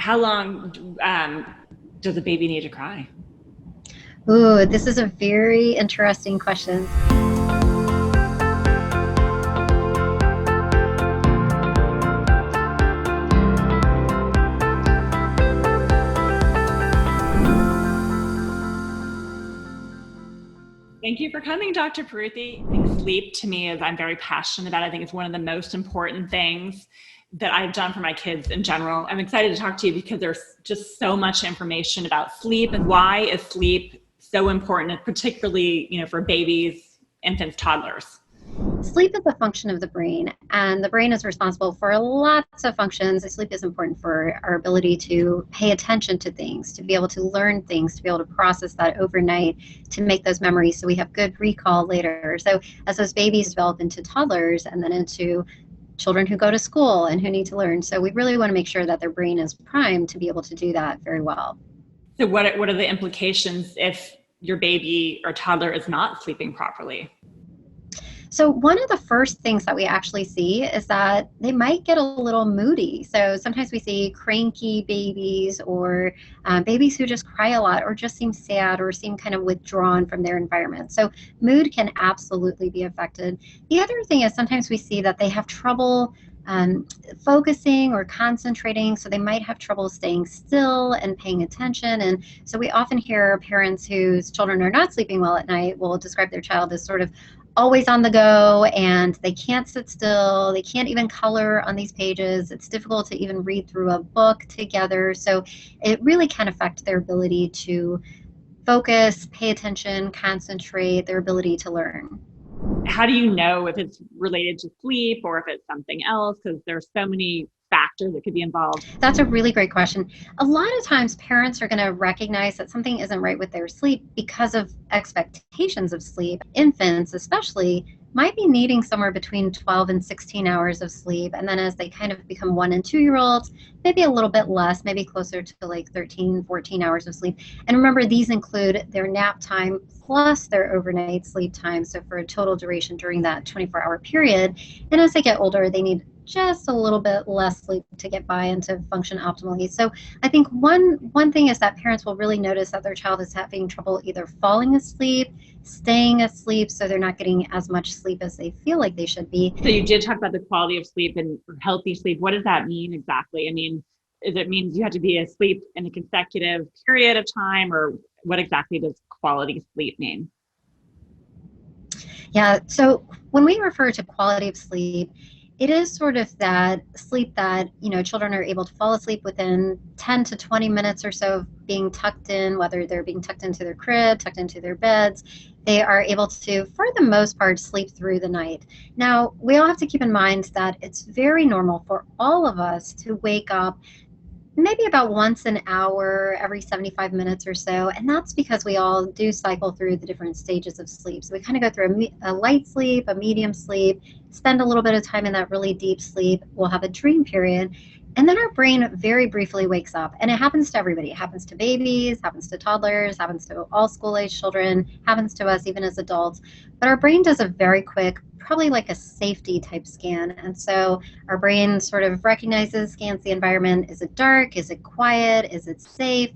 How long does a baby need to cry? Ooh, this is a very interesting question. Thank you for coming, Dr. Peruthi. I think sleep to me is, I'm very passionate about it. I think it's one of the most important things that I've done for my kids in general. I'm excited to talk to you because there's just so much information about sleep and why is sleep so important, particularly, for babies, infants, toddlers. Sleep is a function of the brain, and the brain is responsible for lots of functions. Sleep is important for our ability to pay attention to things, to be able to learn things, to be able to process that overnight, to make those memories so we have good recall later. So as those babies develop into toddlers and then into children who go to school and who need to learn. So we really want to make sure that their brain is primed to be able to do that very well. So what are the implications if your baby or toddler is not sleeping properly? So one of the first things that we actually see is that they might get a little moody. So sometimes we see cranky babies or babies who just cry a lot or just seem sad or seem kind of withdrawn from their environment. So mood can absolutely be affected. The other thing is sometimes we see that they have trouble focusing or concentrating. So they might have trouble staying still and paying attention. And so we often hear parents whose children are not sleeping well at night will describe their child as sort of always on the go, and they can't sit still. They can't even color on these pages. It's difficult to even read through a book together. So it really can affect their ability to focus, pay attention, concentrate, their ability to learn. How do you know if it's related to sleep or if it's something else? Because there's so many factors that could be involved. That's a really great question. A lot of times, parents are going to recognize that something isn't right with their sleep because of expectations of sleep. Infants, especially, might be needing somewhere between 12 and 16 hours of sleep. And then as they kind of become 1 and 2 year olds, maybe a little bit less, maybe closer to like 13, 14 hours of sleep. And remember, these include their nap time plus their overnight sleep time. So for a total duration during that 24-hour period. And as they get older, they need just a little bit less sleep to get by and to function optimally. So I think one thing is that parents will really notice that their child is having trouble either falling asleep, staying asleep, so they're not getting as much sleep as they feel like they should be. So you did talk about the quality of sleep and healthy sleep. What does that mean exactly? I mean, does it mean you have to be asleep in a consecutive period of time, or what exactly does quality sleep mean? Yeah, so when we refer to quality of sleep, it is sort of that sleep that, children are able to fall asleep within 10 to 20 minutes or so of being tucked in, whether they're being tucked into their crib, tucked into their beds. They are able to, for the most part, sleep through the night. Now, we all have to keep in mind that it's very normal for all of us to wake up maybe about once an hour every 75 minutes or so. And that's because we all do cycle through the different stages of sleep. So we kind of go through a light sleep, a medium sleep, spend a little bit of time in that really deep sleep. We'll have a dream period. And then our brain very briefly wakes up. And it happens to everybody. It happens to babies, happens to toddlers, happens to all school age children, happens to us even as adults. But our brain does a very quick, probably like a safety type scan. And so our brain sort of recognizes, scans the environment. Is it dark? Is it quiet? Is it safe?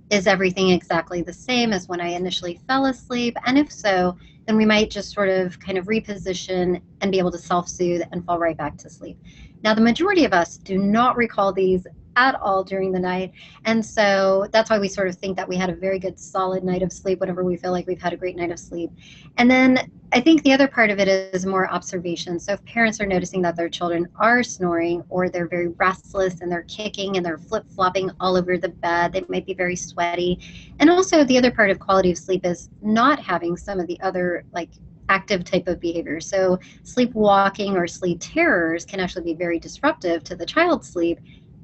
Is everything exactly the same as when I initially fell asleep? And if so, then we might just sort of kind of reposition and be able to self-soothe and fall right back to sleep. Now, the majority of us do not recall these at all during the night. And so that's why we sort of think that we had a very good solid night of sleep whenever we feel like we've had a great night of sleep. And then I think the other part of it is more observation. So if parents are noticing that their children are snoring or they're very restless and they're kicking and they're flip-flopping all over the bed, they might be very sweaty. And also the other part of quality of sleep is not having some of the other like active type of behavior. So sleepwalking or sleep terrors can actually be very disruptive to the child's sleep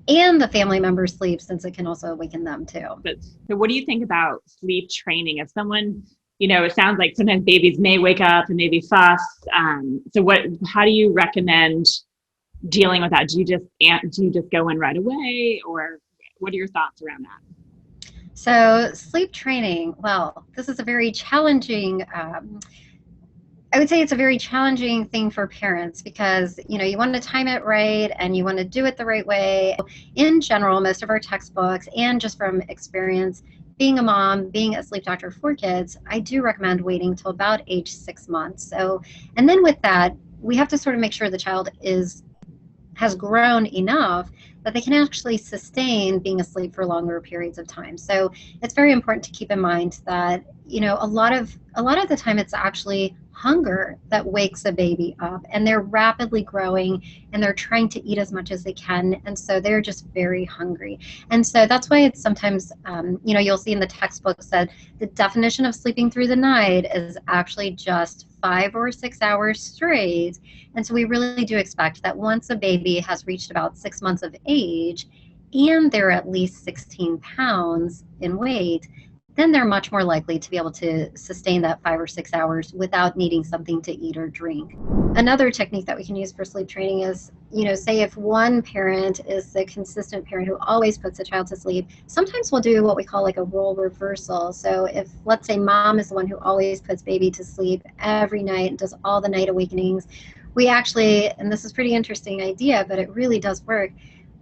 and the family member's sleep, since it can also awaken them too. But so what do you think about sleep training? If someone, it sounds like sometimes babies may wake up and maybe fuss. How do you recommend dealing with that? Do you just go in right away, or what are your thoughts around that? So sleep training, well, this is a very challenging I would say it's a very challenging thing for parents because, you want to time it right and you want to do it the right way. In general, most of our textbooks and just from experience, being a mom, being a sleep doctor for kids, I do recommend waiting till about age 6 months. So, and then with that, we have to sort of make sure the child has grown enough that they can actually sustain being asleep for longer periods of time. So it's very important to keep in mind that, a lot of the time it's actually hunger that wakes a baby up, and they're rapidly growing and they're trying to eat as much as they can, and so they're just very hungry. And so that's why it's sometimes you'll see in the textbooks that the definition of sleeping through the night is actually just 5 or 6 hours straight. And so we really do expect that once a baby has reached about 6 months of age and they're at least 16 pounds in weight, then they're much more likely to be able to sustain that 5 or 6 hours without needing something to eat or drink. Another technique that we can use for sleep training is, say if one parent is the consistent parent who always puts the child to sleep, sometimes we'll do what we call like a role reversal. So if, let's say, mom is the one who always puts baby to sleep every night and does all the night awakenings, we actually, and this is a pretty interesting idea, but it really does work,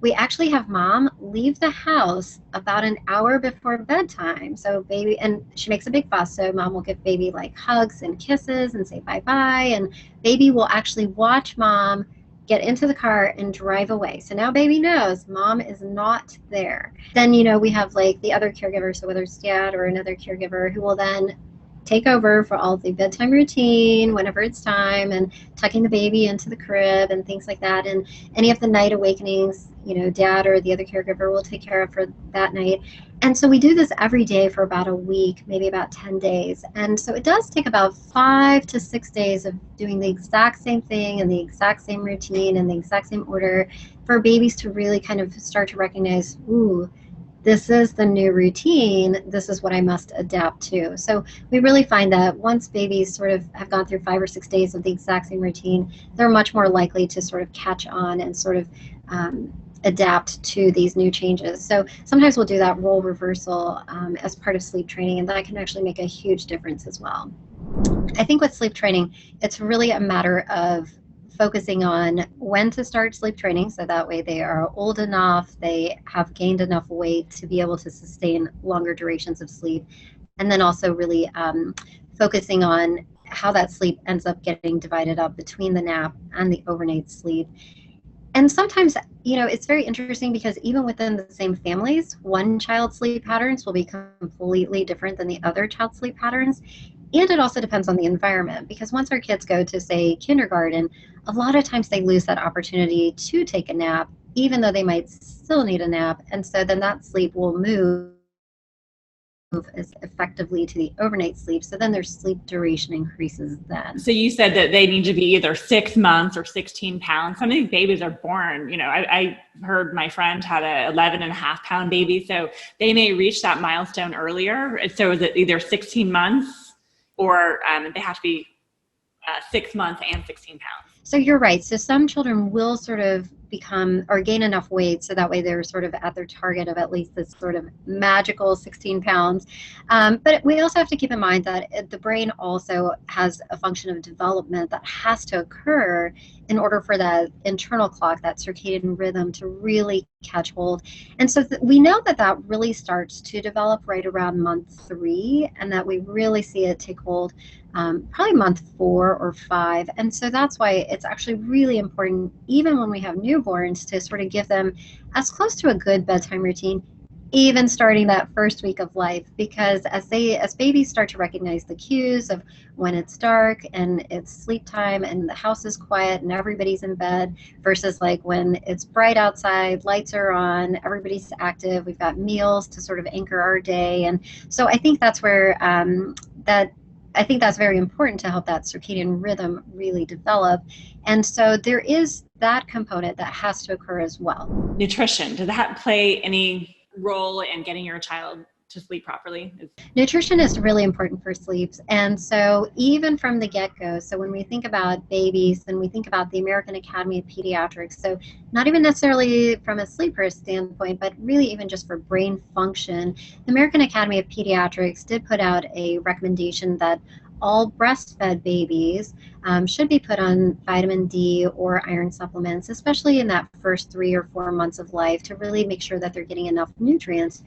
we actually have mom leave the house about an hour before bedtime. So baby, and she makes a big fuss, so mom will give baby like hugs and kisses and say bye-bye, and baby will actually watch mom get into the car and drive away. So now baby knows mom is not there. Then, we have like the other caregiver, so whether it's dad or another caregiver, who will then take over for all the bedtime routine whenever it's time, and tucking the baby into the crib and things like that. And any of the night awakenings, dad or the other caregiver will take care of for that night. And so we do this every day for about a week, maybe about 10 days. And so it does take about 5 to 6 days of doing the exact same thing and the exact same routine and the exact same order for babies to really kind of start to recognize, ooh, this is the new routine, this is what I must adapt to. So we really find that once babies sort of have gone through 5 or 6 days of the exact same routine, they're much more likely to sort of catch on and sort of adapt to these new changes. So sometimes we'll do that role reversal as part of sleep training, and that can actually make a huge difference as well. I think with sleep training, it's really a matter of focusing on when to start sleep training, so that way they are old enough, they have gained enough weight to be able to sustain longer durations of sleep, and then also really focusing on how that sleep ends up getting divided up between the nap and the overnight sleep. And sometimes, it's very interesting because even within the same families, one child's sleep patterns will be completely different than the other child's sleep patterns. And it also depends on the environment, because once our kids go to, say, kindergarten, a lot of times they lose that opportunity to take a nap, even though they might still need a nap. And so then that sleep will move as effectively to the overnight sleep. So then their sleep duration increases then. So you said that they need to be either 6 months or 16 pounds. Some of these babies are born, I heard my friend had a 11.5 pound baby. So they may reach that milestone earlier. So is it either 16 months or they have to be 6 months and 16 pounds? So you're right. So some children will sort of become or gain enough weight so that way they're sort of at their target of at least this sort of magical 16 pounds. But we also have to keep in mind that the brain also has a function of development that has to occur in order for that internal clock, that circadian rhythm, to really catch hold. And so we know that that really starts to develop right around month 3, and that we really see it take hold probably month 4 or 5. And so that's why it's actually really important, even when we have newborns, to sort of give them as close to a good bedtime routine, even starting that first week of life, because as babies start to recognize the cues of when it's dark and it's sleep time and the house is quiet and everybody's in bed, versus like when it's bright outside, lights are on, everybody's active, we've got meals to sort of anchor our day. And so I think that's where I think that's very important to help that circadian rhythm really develop. And so there is that component that has to occur as well. Nutrition, does that play any role in getting your child to sleep properly? Nutrition is really important for sleep. And so even from the get-go, so when we think about babies and we think about the American Academy of Pediatrics, so not even necessarily from a sleeper standpoint, but really even just for brain function, the American Academy of Pediatrics did put out a recommendation that all breastfed babies should be put on vitamin D or iron supplements, especially in that first 3 or 4 months of life, to really make sure that they're getting enough nutrients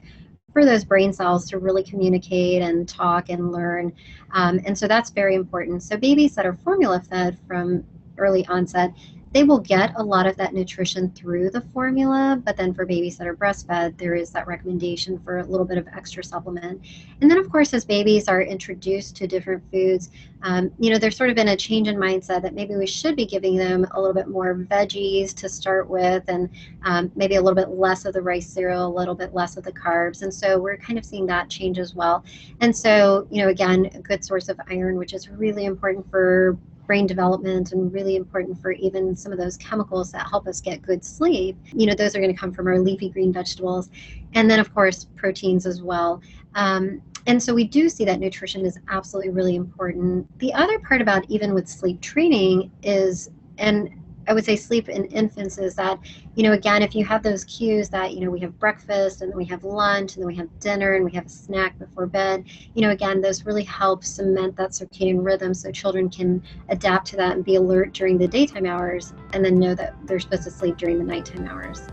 for those brain cells to really communicate and talk and learn. And so that's very important. So babies that are formula fed from early onset, they will get a lot of that nutrition through the formula, but then for babies that are breastfed, there is that recommendation for a little bit of extra supplement. And then, of course, as babies are introduced to different foods, there's sort of been a change in mindset that maybe we should be giving them a little bit more veggies to start with, and maybe a little bit less of the rice cereal, a little bit less of the carbs. And so we're kind of seeing that change as well. And so, again, a good source of iron, which is really important for brain development and really important for even some of those chemicals that help us get good sleep. Those are going to come from our leafy green vegetables. And then, of course, proteins as well. And so we do see that nutrition is absolutely really important. The other part about even with sleep training is, and I would say sleep in infants, is that, again, if you have those cues that, we have breakfast and then we have lunch and then we have dinner and we have a snack before bed, again, those really help cement that circadian rhythm so children can adapt to that and be alert during the daytime hours and then know that they're supposed to sleep during the nighttime hours.